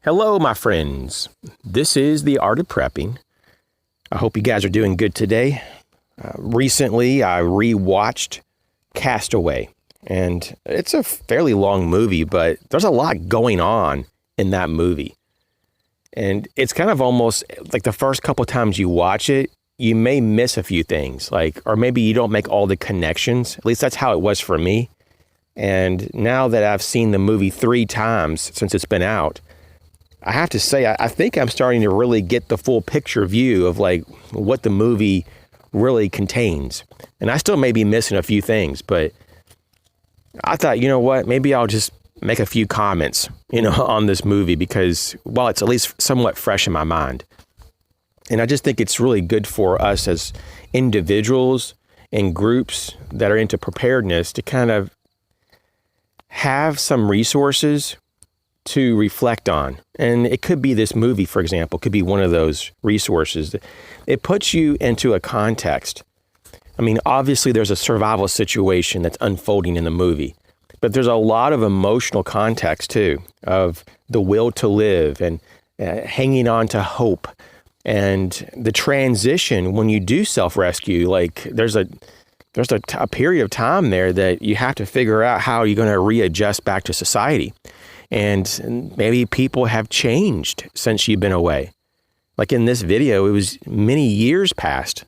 Hello, my friends. This is The Art of Prepping. I hope you guys are doing good today. Recently, I rewatched Castaway, and it's a fairly long movie, but there's a lot going on in that movie. And it's kind of almost like the first couple times you watch it, you may miss a few things, or maybe you don't make all the connections. At least that's how it was for me. And now that I've seen the movie 3 times since it's been out, I have to say, I think I'm starting to really get the full picture view of what the movie really contains. And I still may be missing a few things, but I thought, you know what, maybe I'll just make a few comments, on this movie because, well, it's at least somewhat fresh in my mind. And I just think it's really good for us as individuals and groups that are into preparedness to kind of have some resources to reflect on. And it could be this movie, for example, could be one of those resources. It puts you into a context. I mean, obviously there's a survival situation that's unfolding in the movie, but there's a lot of emotional context too, of the will to live and hanging on to hope and the transition when you do self-rescue. There's a period of time there that you have to figure out how you're going to readjust back to society. And maybe people have changed since you've been away. Like in this video, it was many years past.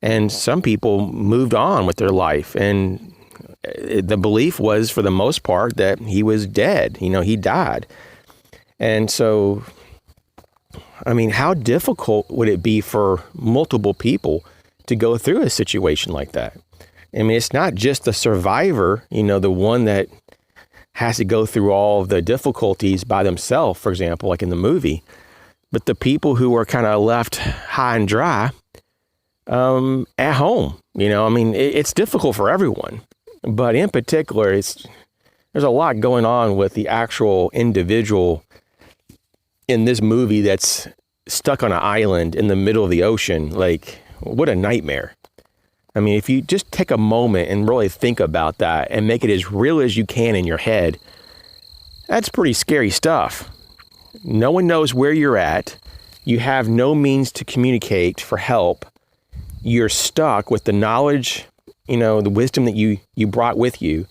And some people moved on with their life. And the belief was, for the most part, that he was dead. He died. And so, I mean, how difficult would it be for multiple people to go through a situation like that? I mean, it's not just the survivor, the one that has to go through all of the difficulties by themselves, for example, like in the movie, but the people who are kind of left high and dry at home. I mean, it's difficult for everyone, but in particular, there's a lot going on with the actual individual in this movie that's stuck on an island in the middle of the ocean. What a nightmare. I mean, if you just take a moment and really think about that and make it as real as you can in your head, that's pretty scary stuff. No one knows where you're at. You have no means to communicate for help. You're stuck with the knowledge, the wisdom that you brought with you.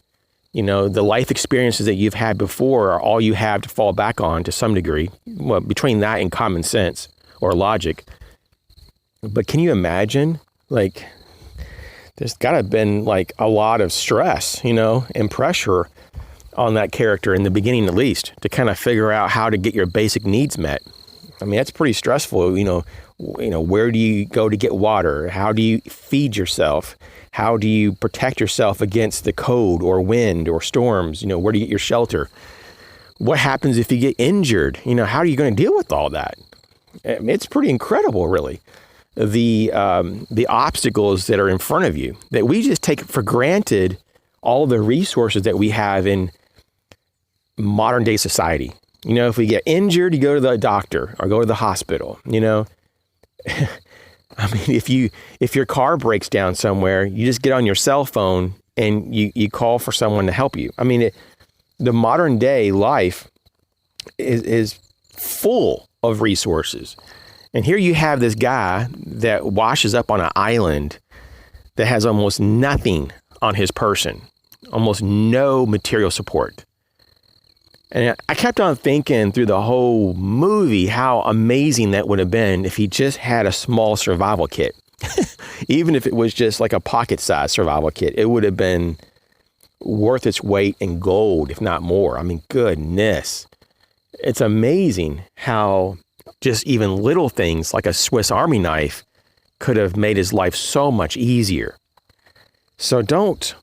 The life experiences that you've had before are all you have to fall back on to some degree. Well, between that and common sense or logic. But can you imagine, there's got to have been a lot of stress, and pressure on that character in the beginning, at least, to kind of figure out how to get your basic needs met. I mean, that's pretty stressful. Where do you go to get water? How do you feed yourself? How do you protect yourself against the cold or wind or storms? Where do you get your shelter? What happens if you get injured? How are you going to deal with all that? I mean, it's pretty incredible, really. The obstacles that are in front of you, that we just take for granted all the resources that we have in modern day society. If we get injured, you go to the doctor or go to the hospital. I mean, if your car breaks down somewhere, you just get on your cell phone and you call for someone to help you. I mean, the modern day life is full of resources. And here you have this guy that washes up on an island that has almost nothing on his person, almost no material support. And I kept on thinking through the whole movie how amazing that would have been if he just had a small survival kit. Even if it was just like a pocket-sized survival kit, it would have been worth its weight in gold, if not more. I mean, goodness. It's amazing how just even little things like a Swiss Army knife could have made his life so much easier. So don't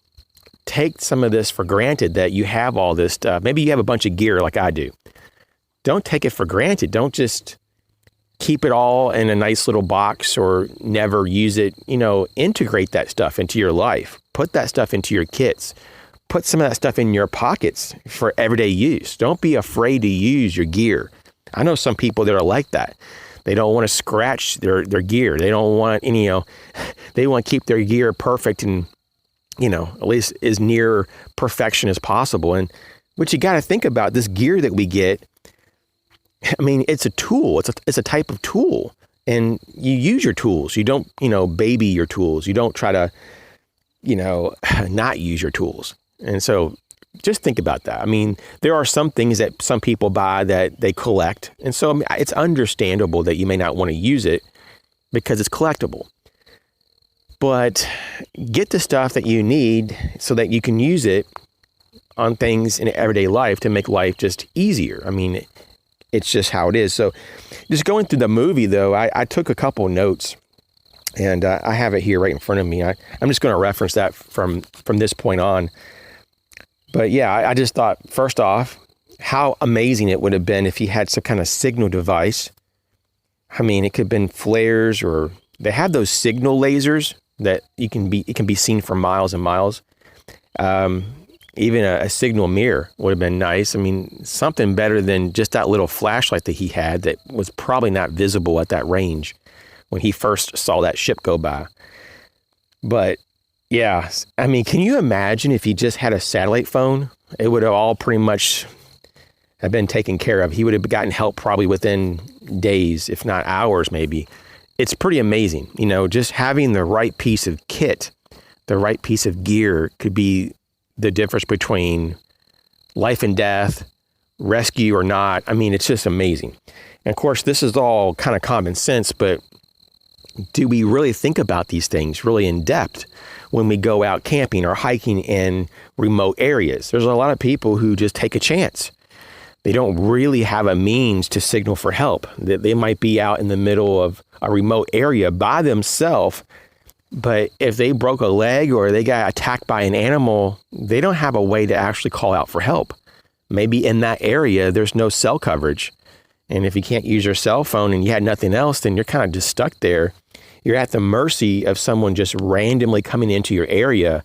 take some of this for granted that you have all this stuff. Maybe you have a bunch of gear like I do. Don't take it for granted. Don't just keep it all in a nice little box or never use it. Integrate that stuff into your life. Put that stuff into your kits. Put some of that stuff in your pockets for everyday use. Don't be afraid to use your gear. I know some people that are like that. They don't want to scratch their gear. They don't want any, they want to keep their gear perfect and, at least as near perfection as possible. And what you got to think about, this gear that we get, I mean, it's a tool. It's a type of tool, and you use your tools. You don't, baby your tools. You don't try to, not use your tools. And so just think about that. I mean, there are some things that some people buy that they collect. And so it's understandable that you may not want to use it because it's collectible. But get the stuff that you need so that you can use it on things in everyday life to make life just easier. I mean, it's just how it is. So just going through the movie, though, I took a couple notes, and I have it here right in front of me. I'm just going to reference that from this point on. But yeah, I just thought, first off, how amazing it would have been if he had some kind of signal device. I mean, it could have been flares, or they have those signal lasers that it can be seen for miles and miles. Even a signal mirror would have been nice. I mean, something better than just that little flashlight that he had that was probably not visible at that range when he first saw that ship go by. But yeah, I mean, can you imagine if he just had a satellite phone? It would have all pretty much have been taken care of. He would have gotten help probably within days, if not hours, maybe. It's pretty amazing. Just having the right piece of kit, the right piece of gear could be the difference between life and death, rescue or not. I mean, it's just amazing. And of course, this is all kind of common sense, but do we really think about these things really in depth when we go out camping or hiking in remote areas? There's a lot of people who just take a chance. They don't really have a means to signal for help. They might be out in the middle of a remote area by themselves, but if they broke a leg or they got attacked by an animal, they don't have a way to actually call out for help. Maybe in that area, there's no cell coverage. And if you can't use your cell phone and you had nothing else, then you're kind of just stuck there. You're at the mercy of someone just randomly coming into your area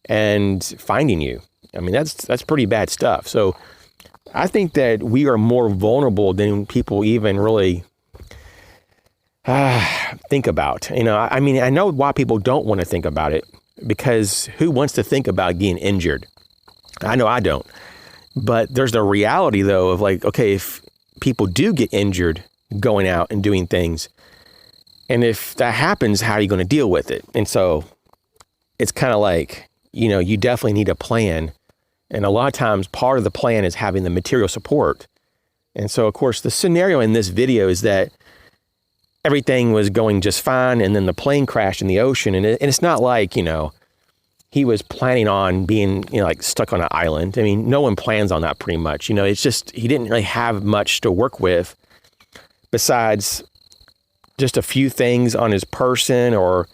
and finding you. I mean, that's pretty bad stuff. So I think that we are more vulnerable than people even really think about. I mean, I know why people don't want to think about it, because who wants to think about getting injured? I know I don't. But there's the reality, though, of like, okay, if people do get injured going out and doing things, and if that happens, how are you going to deal with it? And so it's kind of like, you definitely need a plan. And a lot of times part of the plan is having the material support. And so, of course, the scenario in this video is that everything was going just fine, and then the plane crashed in the ocean. And it's not like, he was planning on being, like stuck on an island. I mean, no one plans on that pretty much. It's just he didn't really have much to work with besides just a few things on his person or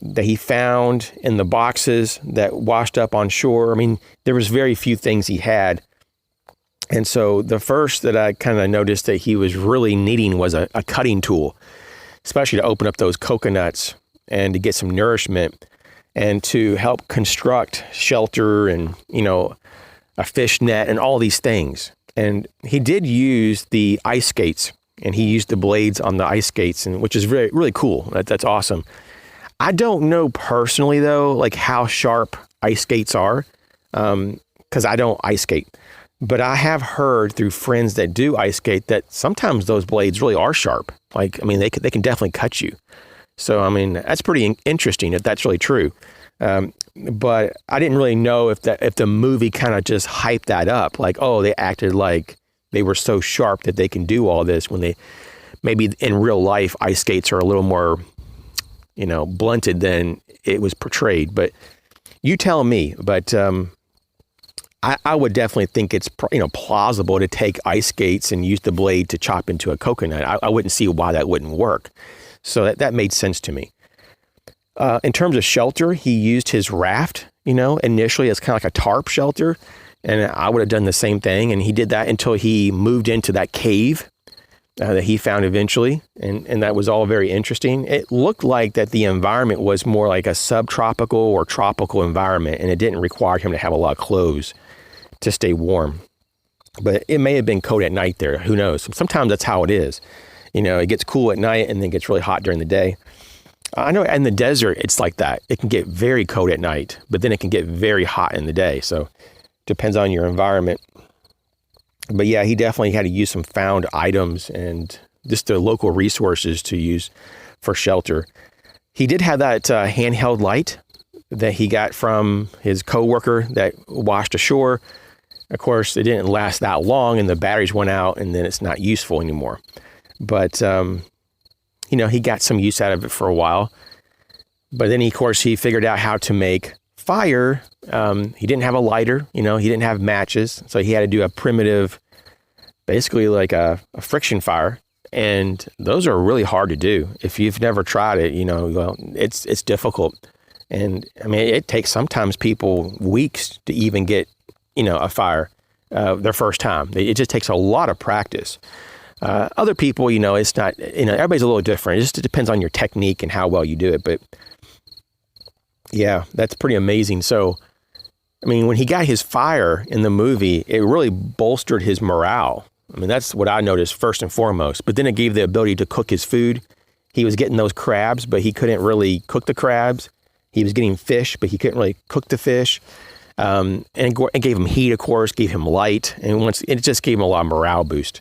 that he found in the boxes that washed up on shore. I mean, there was very few things he had. And so the first that I kind of noticed that he was really needing was a cutting tool, especially to open up those coconuts and to get some nourishment and to help construct shelter and, a fish net and all these things. And he did use the ice skates, and he used the blades on the ice skates, and which is really, really cool. That's awesome. I don't know personally, though, like how sharp ice skates are, because I don't ice skate. But I have heard through friends that do ice skate that sometimes those blades really are sharp. Like, I mean, they can definitely cut you. So, I mean, that's pretty interesting if that's really true. But I didn't really know if the movie kind of just hyped that up. Like, oh, they acted like they were so sharp that they can do all this, when they maybe in real life ice skates are a little more, blunted than it was portrayed. But you tell me. But I would definitely think it's plausible to take ice skates and use the blade to chop into a coconut. I wouldn't see why that wouldn't work. So that made sense to me. In terms of shelter, he used his raft, initially as kind of like a tarp shelter. And I would have done the same thing. And he did that until he moved into that cave that he found eventually. And that was all very interesting. It looked like that the environment was more like a subtropical or tropical environment, and it didn't require him to have a lot of clothes to stay warm. But it may have been cold at night there. Who knows? Sometimes that's how it is. It gets cool at night and then gets really hot during the day. I know in the desert, it's like that. It can get very cold at night, but then it can get very hot in the day. So depends on your environment. But yeah, he definitely had to use some found items and just the local resources to use for shelter. He did have that handheld light that he got from his coworker that washed ashore. Of course, it didn't last that long and the batteries went out and then it's not useful anymore. But, he got some use out of it for a while. But then, of course, he figured out how to make fire. He didn't have a lighter, he didn't have matches. So he had to do a primitive, basically like a friction fire. And those are really hard to do. If you've never tried it, it's difficult. And I mean, it takes sometimes people weeks to even get, a fire their first time. It just takes a lot of practice. Other people, it's not, everybody's a little different. It just depends on your technique and how well you do it. But yeah, that's pretty amazing. So, I mean, when he got his fire in the movie, it really bolstered his morale. I mean, that's what I noticed first and foremost. But then it gave the ability to cook his food. He was getting those crabs, but he couldn't really cook the crabs. He was getting fish, but he couldn't really cook the fish. And it gave him heat, of course, gave him light. And it just gave him a lot of morale boost.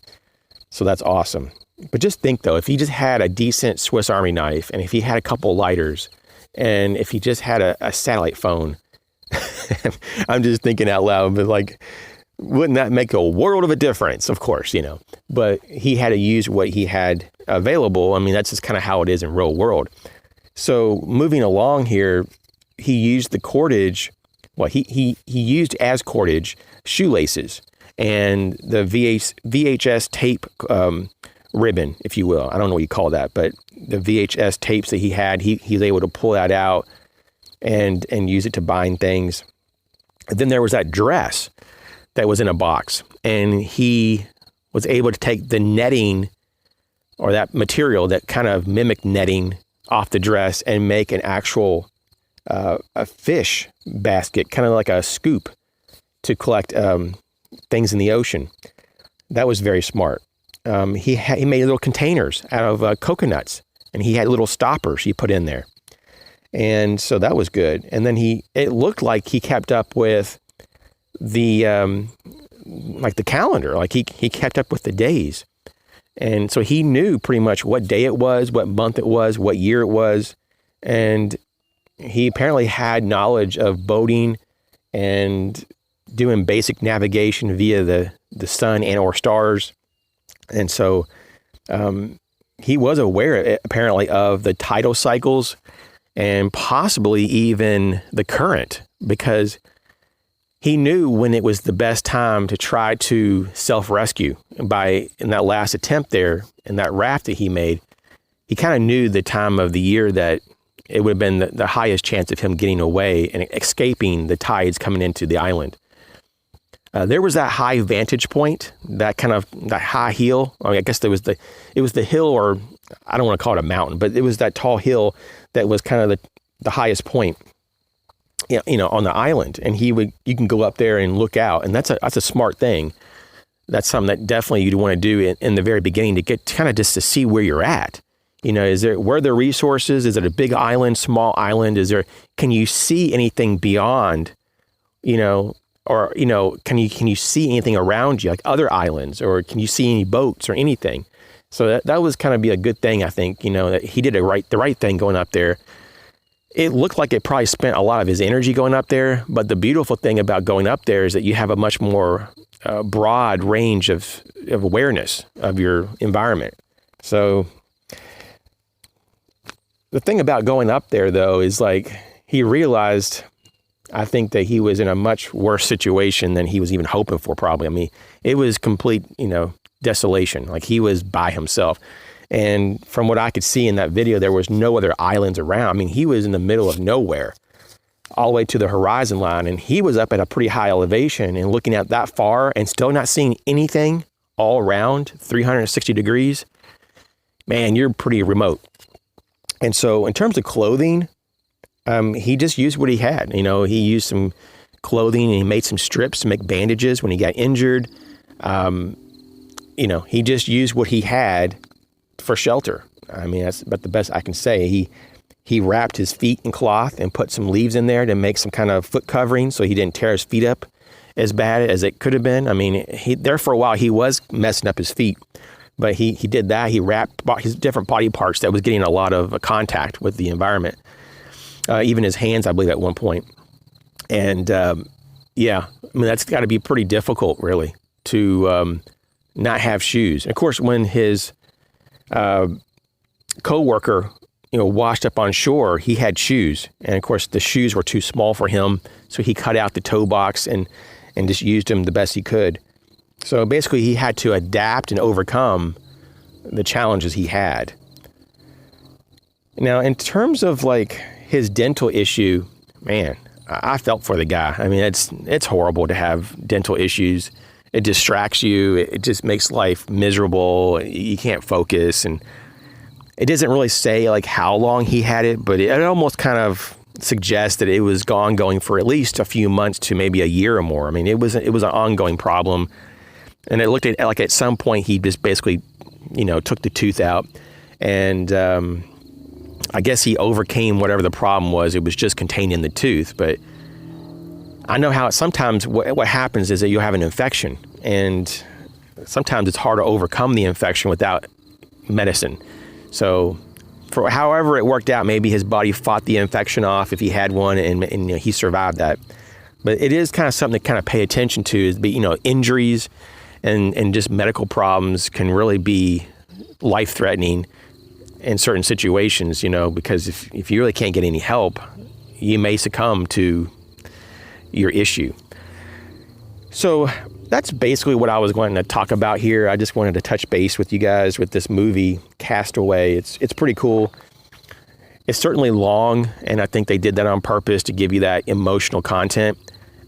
So that's awesome. But just think, though, if he just had a decent Swiss Army knife, and if he had a couple lighters, and if he just had a satellite phone, I'm just thinking out loud, but like, wouldn't that make a world of a difference? Of course, but he had to use what he had available. I mean, that's just kind of how it is in real world. So moving along here, he used the cordage. Well, he used as cordage shoelaces and the VHS tape ribbon, if you will. I don't know what you call that, but the VHS tapes that he had, he was able to pull that out and use it to bind things. And then there was that dress that was in a box, and he was able to take the netting or that material that kind of mimicked netting off the dress and make an actual a fish basket, kind of like a scoop to collect things in the ocean. That was very smart. He made little containers out of coconuts, and he had little stoppers he put in there. And so that was good. And then it looked like he kept up with the calendar, like he kept up with the days. And so he knew pretty much what day it was, what month it was, what year it was. And he apparently had knowledge of boating and doing basic navigation via the sun and or stars. And so he was aware, apparently, of the tidal cycles and possibly even the current, because he knew when it was the best time to try to self-rescue. In that last attempt there, in that raft that he made, he kind of knew the time of the year that it would have been the highest chance of him getting away and escaping the tides coming into the island. There was that high vantage point, that high hill. I mean, I guess it was the hill, or I don't want to call it a mountain, but it was that tall hill that was kind of the highest point, on the island. And you can go up there and look out, and that's a smart thing. That's something that definitely you'd want to do in the very beginning to get kind of just to see where you're at. Where are the resources? Is it a big island, small island? Can you see anything beyond, or, can you see anything around you, like other islands, or can you see any boats or anything? So that was kind of be a good thing, I think, that he did the right thing going up there. It looked like it probably spent a lot of his energy going up there, but the beautiful thing about going up there is that you have a much more broad range of awareness of your environment. So the thing about going up there, though, is like he realized, I think, that he was in a much worse situation than he was even hoping for, probably. I mean, it was complete, desolation. Like, he was by himself. And from what I could see in that video, there was no other islands around. I mean, he was in the middle of nowhere, all the way to the horizon line. And he was up at a pretty high elevation and looking out that far and still not seeing anything all around 360 degrees. Man, you're pretty remote. And so in terms of clothing, he just used what he had. He used some clothing and he made some strips to make bandages when he got injured. He just used what he had for shelter. I mean, that's about the best I can say. He wrapped his feet in cloth and put some leaves in there to make some kind of foot covering so he didn't tear his feet up as bad as it could have been. I mean, there for a while, he was messing up his feet, but he did that. He wrapped his different body parts that was getting a lot of contact with the environment. Even his hands, I believe, at one point. And yeah, I mean, that's got to be pretty difficult, really, to not have shoes. And of course, when his co-worker, washed up on shore, he had shoes. And of course, the shoes were too small for him. So he cut out the toe box and just used them the best he could. So basically, he had to adapt and overcome the challenges he had. Now, in terms of like his dental issue, man, I felt for the guy. I mean, it's horrible to have dental issues. It distracts you. It just makes life miserable. You can't focus. And it doesn't really say like how long he had it, but it almost kind of suggests that it was ongoing for at least a few months to maybe a year or more. I mean, it was an ongoing problem. And it looked like at some point he just basically, took the tooth out. And I guess he overcame whatever the problem was. It was just contained in the tooth. But I know how sometimes what happens is that you have an infection. And sometimes it's hard to overcome the infection without medicine. So for however it worked out, maybe his body fought the infection off if he had one, and he survived that. But it is kind of something to kind of pay attention to, is injuries and just medical problems can really be life-threatening in certain situations, because if you really can't get any help, you may succumb to your issue. So that's basically what I was going to talk about here. I just wanted to touch base with you guys with this movie, Castaway. It's pretty cool. It's certainly long, and I think they did that on purpose to give you that emotional content,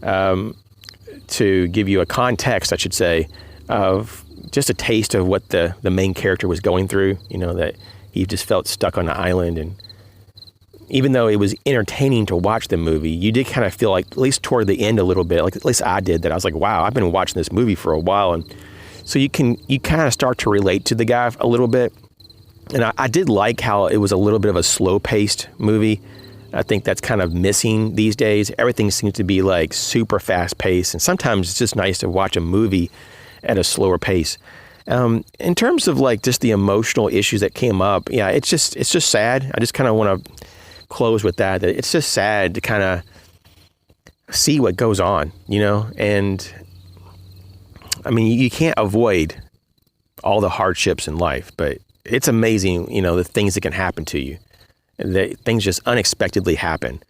to give you a context, I should say, of just a taste of what the main character was going through, that he just felt stuck on the island. And even though it was entertaining to watch the movie, you did kind of feel like, at least toward the end a little bit, like at least I did, that I was like, wow, I've been watching this movie for a while. And so you kind of start to relate to the guy a little bit. And I did like how it was a little bit of a slow-paced movie. I think that's kind of missing these days. Everything seems to be like super fast-paced. And sometimes it's just nice to watch a movie at a slower pace. In terms of like just the emotional issues that came up, yeah, it's just sad. I just kind of want to close with that it's just sad to kind of see what goes on, and I mean, you can't avoid all the hardships in life, but it's amazing, the things that can happen to you, that things just unexpectedly happen.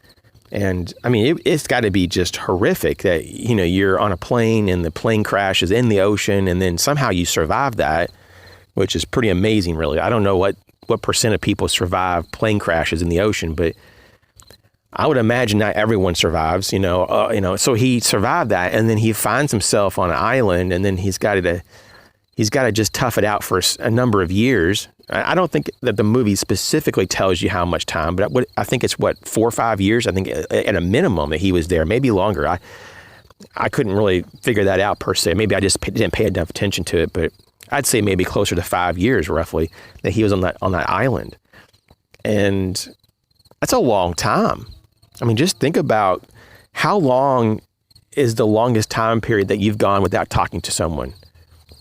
And I mean, it's got to be just horrific that, you're on a plane and the plane crashes in the ocean and then somehow you survive that, which is pretty amazing, really. I don't know what percent of people survive plane crashes in the ocean, but I would imagine not everyone survives, so he survived that, and then he finds himself on an island, and then he's got to just tough it out for a number of years. I don't think that the movie specifically tells you how much time, but I think it's 4 or 5 years, I think at a minimum that he was there, maybe longer. I couldn't really figure that out per se. Maybe I just didn't pay enough attention to it, but I'd say maybe closer to 5 years, roughly, that he was on that island. And that's a long time. I mean, just think about how long is the longest time period that you've gone without talking to someone.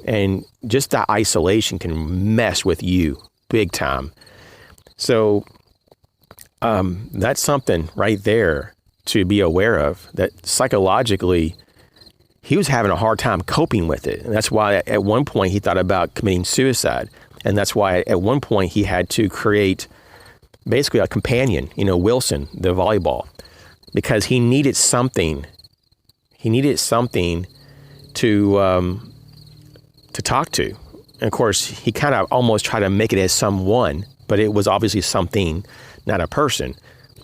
And just that isolation can mess with you big time. So that's something right there to be aware of, that psychologically he was having a hard time coping with it. And that's why at one point he thought about committing suicide. And that's why at one point he had to create basically a companion, Wilson, the volleyball, because he needed something. He needed something to talk to. And of course, he kind of almost tried to make it as someone, but it was obviously something, not a person.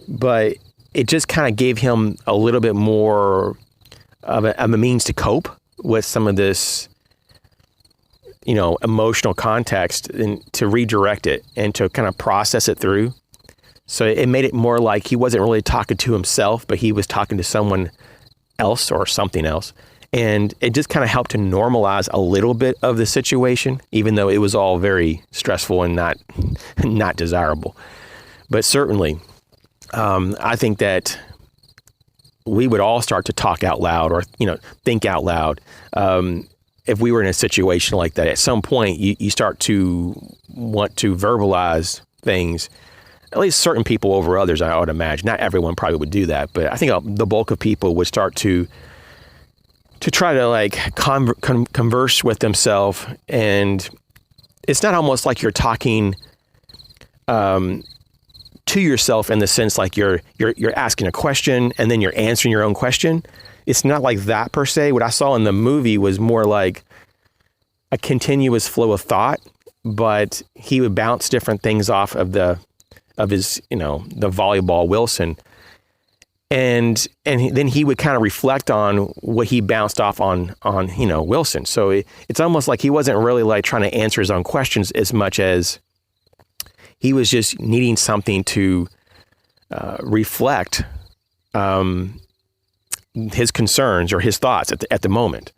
But it just kind of gave him a little bit more of a means to cope with some of this, emotional context, and to redirect it and to kind of process it through. So it made it more like he wasn't really talking to himself, but he was talking to someone else or something else. And it just kind of helped to normalize a little bit of the situation, even though it was all very stressful and not desirable. But certainly, I think that we would all start to talk out loud or, think out loud. If we were in a situation like that, at some point you start to want to verbalize things, at least certain people over others, I would imagine. Not everyone probably would do that, but I think the bulk of people would start to try to like converse with themselves. And it's not almost like you're talking to yourself in the sense like you're asking a question and then you're answering your own question. It's not like that per se. What I saw in the movie was more like a continuous flow of thought, but he would bounce different things off of his, the volleyball Wilson. And then he would kind of reflect on what he bounced off on Wilson. So it's almost like he wasn't really like trying to answer his own questions as much as he was just needing something to reflect his concerns or his thoughts at the moment.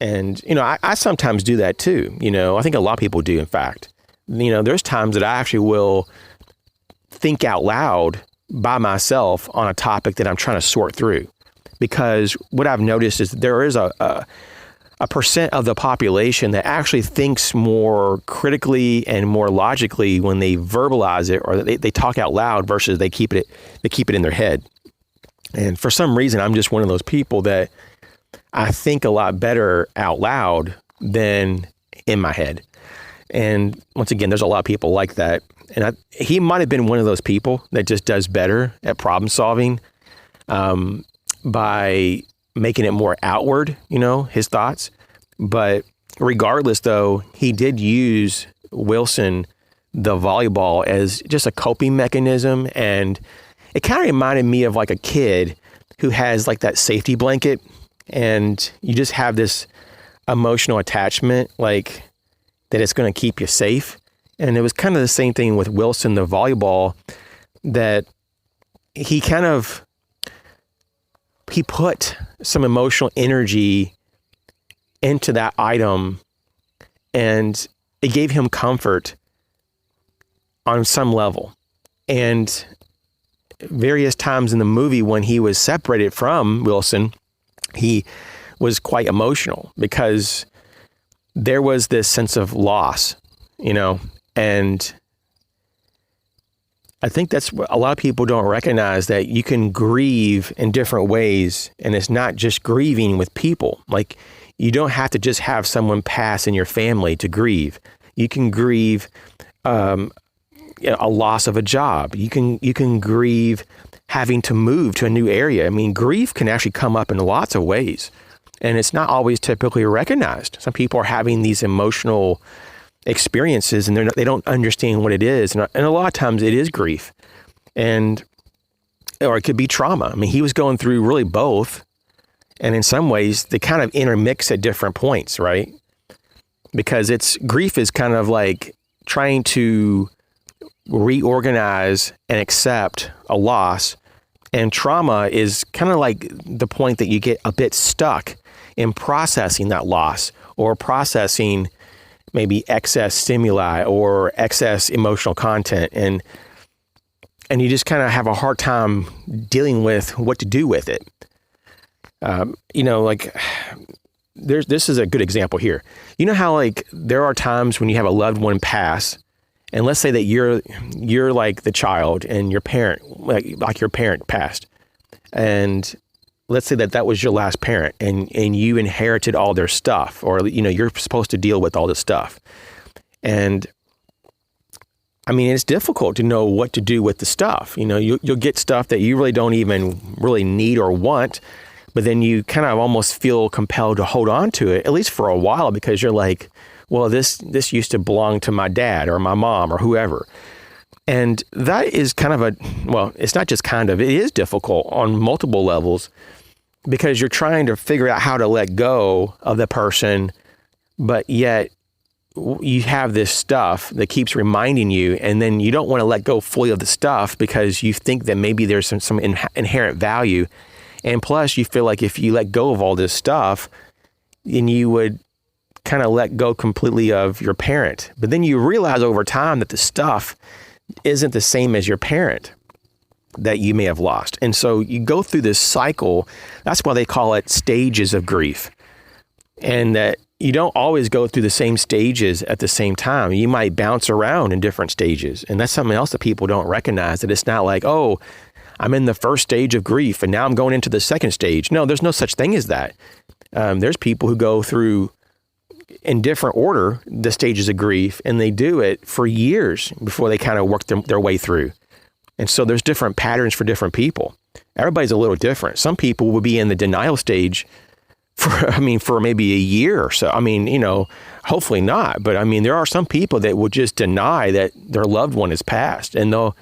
And, I sometimes do that too. I think a lot of people do, in fact. There's times that I actually will think out loud by myself on a topic that I'm trying to sort through. Because what I've noticed is there is a percent of the population that actually thinks more critically and more logically when they verbalize it or they talk out loud versus they keep it in their head. And for some reason, I'm just one of those people that I think a lot better out loud than in my head. And once again, there's a lot of people like that. And he might have been one of those people that just does better at problem solving by making it more outward, his thoughts. But regardless, though, he did use Wilson, the volleyball, as just a coping mechanism. And it kind of reminded me of like a kid who has like that safety blanket and you just have this emotional attachment, like that it's going to keep you safe. And it was kind of the same thing with Wilson, the volleyball, that he put some emotional energy into that item and it gave him comfort on some level. And various times in the movie when he was separated from Wilson, he was quite emotional because there was this sense of loss, and I think that's what a lot of people don't recognize, that you can grieve in different ways. And it's not just grieving with people. Like, you don't have to just have someone pass in your family to grieve. You can grieve a loss of a job. You can grieve having to move to a new area. I mean, grief can actually come up in lots of ways, and it's not always typically recognized. Some people are having these emotional experiences and they don't understand what it is. And a lot of times it is grief, or it could be trauma. I mean, he was going through really both. And in some ways they kind of intermix at different points, right? Because grief is kind of like trying to reorganize and accept a loss. And trauma is kind of like the point that you get a bit stuck in processing that loss or processing maybe excess stimuli or excess emotional content. And you just kind of have a hard time dealing with what to do with it. This is a good example here. You know how like there are times when you have a loved one pass, and let's say that you're like the child and your parent, like your parent passed, and let's say that was your last parent, and you inherited all their stuff, or you're supposed to deal with all this stuff, and I mean, it's difficult to know what to do with the stuff. You'll get stuff that you really don't even really need or want, but then you kind of almost feel compelled to hold on to it, at least for a while, because you're like, well, this used to belong to my dad or my mom or whoever. And that is kind of it's not just kind of, it is difficult on multiple levels, because you're trying to figure out how to let go of the person, but yet you have this stuff that keeps reminding you, and then you don't want to let go fully of the stuff because you think that maybe there's some inherent value. And plus, you feel like if you let go of all this stuff, then you would kind of let go completely of your parent. But then you realize over time that the stuff isn't the same as your parent. that you may have lost. And so you go through this cycle. That's why they call it stages of grief. And that you don't always go through the same stages at the same time. You might bounce around in different stages. And that's something else that people don't recognize, that it's not like, oh, I'm in the first stage of grief and now I'm going into the second stage. No, there's no such thing as that. There's people who go through in different order the stages of grief, and they do it for years before they kind of work their way through. And so there's different patterns for different people. Everybody's a little different. Some people will be in the denial stage for maybe a year or so. Hopefully not. But there are some people that will just deny that their loved one has passed, and they'll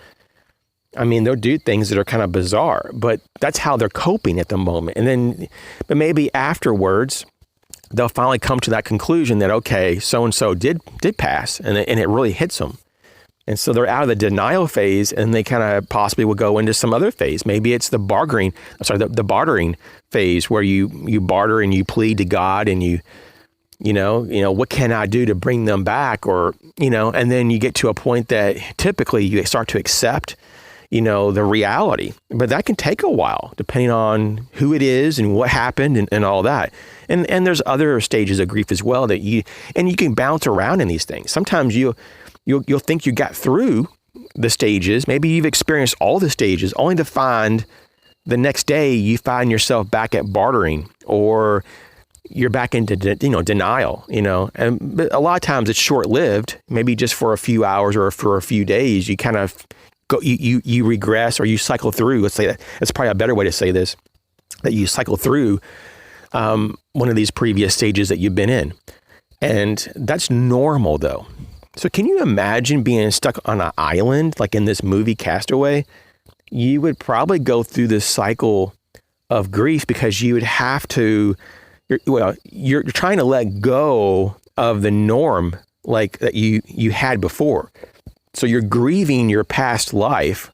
do things that are kind of bizarre, but that's how they're coping at the moment. But maybe afterwards, they'll finally come to that conclusion that, okay, so-and-so did pass, and it really hits them. And so they're out of the denial phase, and they kind of possibly will go into some other phase. Maybe it's the bartering phase, where you barter and you plead to God, and you what can I do to bring them back? Or, and then you get to a point that typically you start to accept, the reality. But that can take a while, depending on who it is and what happened and all that. And there's other stages of grief as well that you can bounce around in these things. Sometimes you'll think you got through the stages. Maybe you've experienced all the stages, only to find the next day you find yourself back at bartering, or you're back into denial. But a lot of times it's short-lived. Maybe just for a few hours or for a few days, you kind of go, you regress, or you cycle through. Let's say that. That's probably a better way to say this, that you cycle through one of these previous stages that you've been in. And that's normal, though. So can you imagine being stuck on an island, like in this movie Castaway? You would probably go through this cycle of grief, because you would have to, you're trying to let go of the norm like that you had before. So you're grieving your past life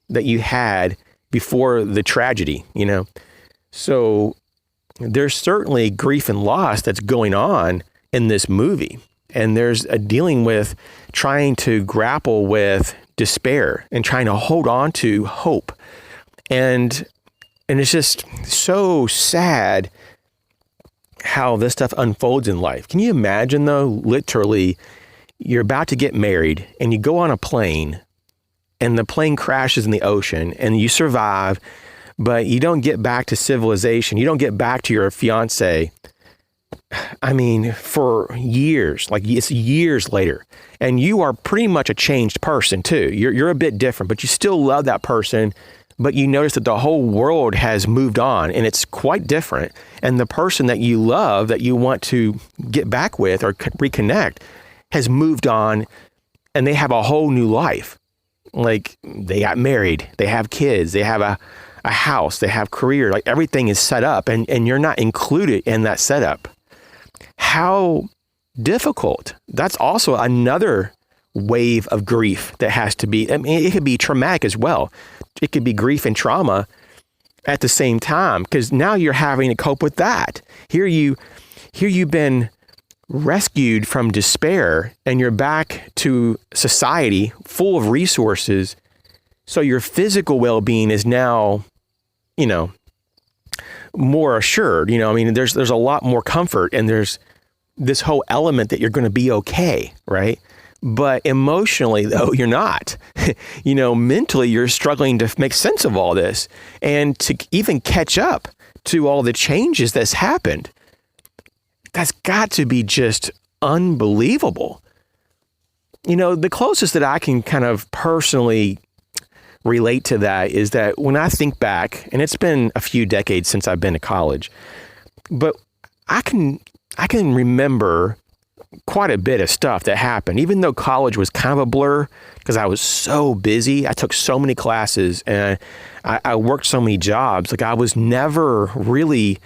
that you had before the tragedy, So there's certainly grief and loss that's going on in this movie. And there's a dealing with trying to grapple with despair and trying to hold on to hope. And it's just so sad how this stuff unfolds in life. Can you imagine, though, literally, you're about to get married and you go on a plane and the plane crashes in the ocean and you survive, but you don't get back to civilization. You don't get back to your fiance. For years, like it's years later, and you are pretty much a changed person too. You're a bit different, but you still love that person, but you notice that the whole world has moved on and it's quite different. And the person that you love, that you want to get back with or reconnect, has moved on, and they have a whole new life. Like, they got married, they have kids, they have a house, they have career, like everything is set up, and you're not included in that setup. How difficult. That's also another wave of grief that has to be, it could be traumatic as well. It could be grief and trauma at the same time, because now you're having to cope with that. Here you've been rescued from despair, and you're back to society full of resources. So your physical well-being is now, more assured. There's a lot more comfort, and there's this whole element that you're going to be okay, right? But emotionally, though, you're not. Mentally, you're struggling to make sense of all this and to even catch up to all the changes that's happened. That's got to be just unbelievable. The closest that I can kind of personally relate to that is that when I think back, and it's been a few decades since I've been to college, but I can remember quite a bit of stuff that happened, even though college was kind of a blur because I was so busy. I took so many classes and I worked so many jobs. Like, I was never really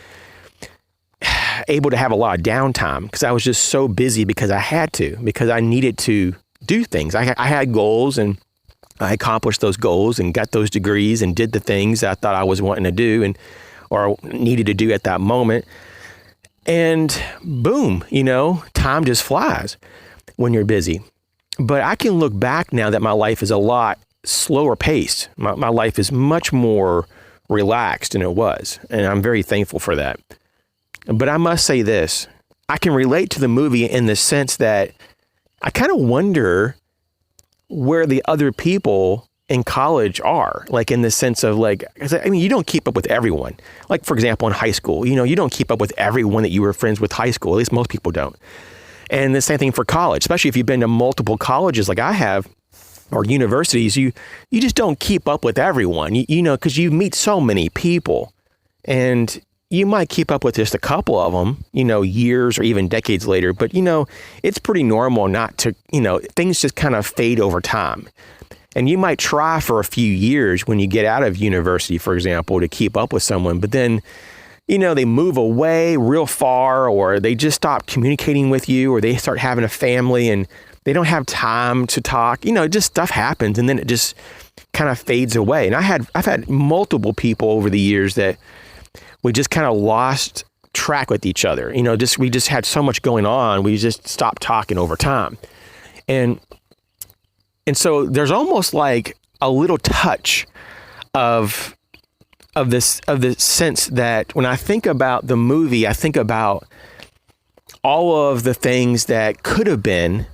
able to have a lot of downtime because I was just so busy because I needed to do things. I had goals, and I accomplished those goals and got those degrees and did the things I thought I was wanting to do or needed to do at that moment. And boom, time just flies when you're busy. But I can look back now that my life is a lot slower paced. My life is much more relaxed than it was, and I'm very thankful for that. But I must say this, I can relate to the movie in the sense that I kind of wonder where the other people in college are, like in the sense of like, I mean, you don't keep up with everyone. Like, for example, in high school, you don't keep up with everyone that you were friends with high school. At least most people don't. And the same thing for college, especially if you've been to multiple colleges like I have, or universities, you just don't keep up with everyone, because you meet so many people, and you might keep up with just a couple of them, years or even decades later. But, it's pretty normal not to, things just kind of fade over time. And you might try for a few years when you get out of university, for example, to keep up with someone. But then, they move away real far, or they just stop communicating with you, or they start having a family and they don't have time to talk. Just stuff happens, and then it just kind of fades away. And I've had multiple people over the years that we just kind of lost track with each other. We just had so much going on. We just stopped talking over time. And so there's almost like a little touch of this sense that when I think about the movie, I think about all of the things that could have been.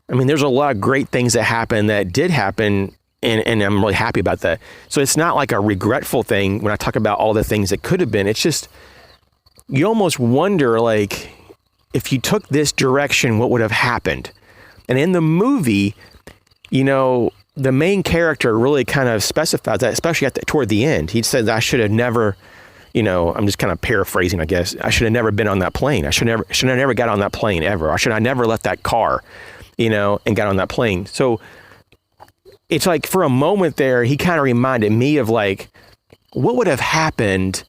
I mean, there's a lot of great things that happened that did happen, and I'm really happy about that. So it's not like a regretful thing when I talk about all the things that could have been. It's just, you almost wonder, like, if you took this direction, what would have happened? And in the movie, the main character really kind of specifies that, especially toward the end. He says, I should have never, I'm just kind of paraphrasing, I guess. I should have never been on that plane. I should have never got on that plane ever. I should have never left that car, and got on that plane. So it's like for a moment there, he kind of reminded me of like, what would have happened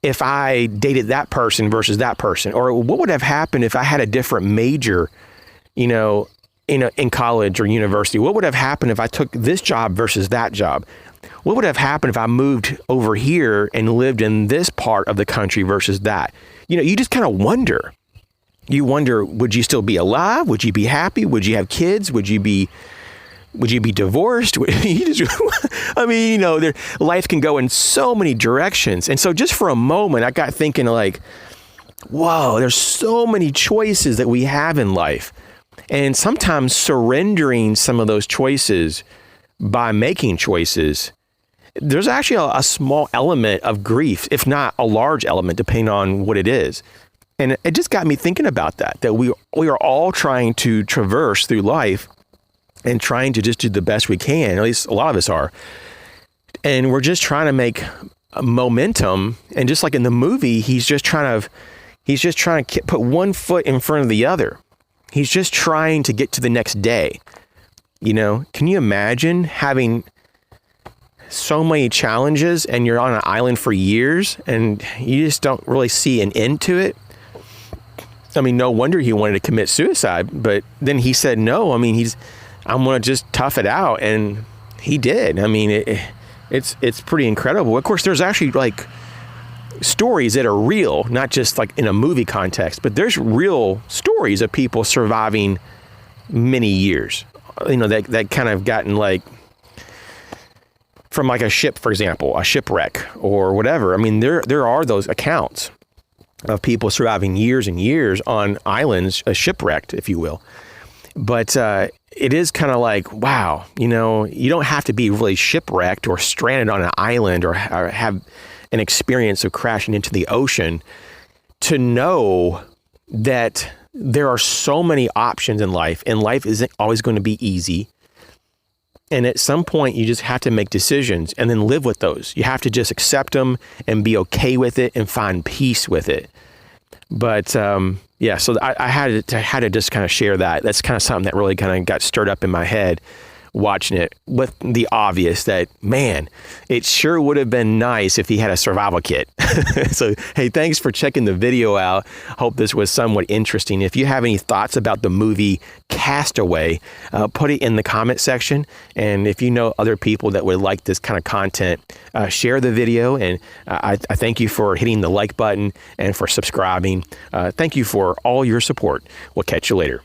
if I dated that person versus that person? Or what would have happened if I had a different major, in college or university? What would have happened if I took this job versus that job? What would have happened if I moved over here and lived in this part of the country versus that? You just kind of wonder. You wonder, would you still be alive? Would you be happy? Would you have kids? Would you be divorced? Life can go in so many directions. And so just for a moment, I got thinking like, whoa, there's so many choices that we have in life. And sometimes surrendering some of those choices by making choices, there's actually a small element of grief, if not a large element, depending on what it is. And it just got me thinking about that we are all trying to traverse through life and trying to just do the best we can. At least a lot of us are. And we're just trying to make momentum. And just like in the movie, he's just trying to put one foot in front of the other. He's just trying to get to the next day. Can you imagine having so many challenges and you're on an island for years and you just don't really see an end to it? I mean, no wonder he wanted to commit suicide, but then he said no. I mean, I'm going to just tough it out, and he did. I mean, it's pretty incredible. Of course, there's actually like stories that are real, not just like in a movie context, but there's real stories of people surviving many years, that kind of gotten like from like a ship, for example, a shipwreck or whatever. I mean, there are those accounts of people surviving years and years on islands, shipwrecked, if you will. But it is kind of like, wow, you don't have to be really shipwrecked or stranded on an island or have an experience of crashing into the ocean to know that there are so many options in life, and life isn't always going to be easy. And at some point, you just have to make decisions and then live with those. You have to just accept them and be okay with it and find peace with it. But so I had to just kind of share that. That's kind of something that really kind of got stirred up in my head watching it, with the obvious that, man, it sure would have been nice if he had a survival kit. So, hey, thanks for checking the video out. Hope this was somewhat interesting. If you have any thoughts about the movie Castaway, put it in the comment section. And if you know other people that would like this kind of content, share the video. And I thank you for hitting the like button and for subscribing. Thank you for all your support. We'll catch you later.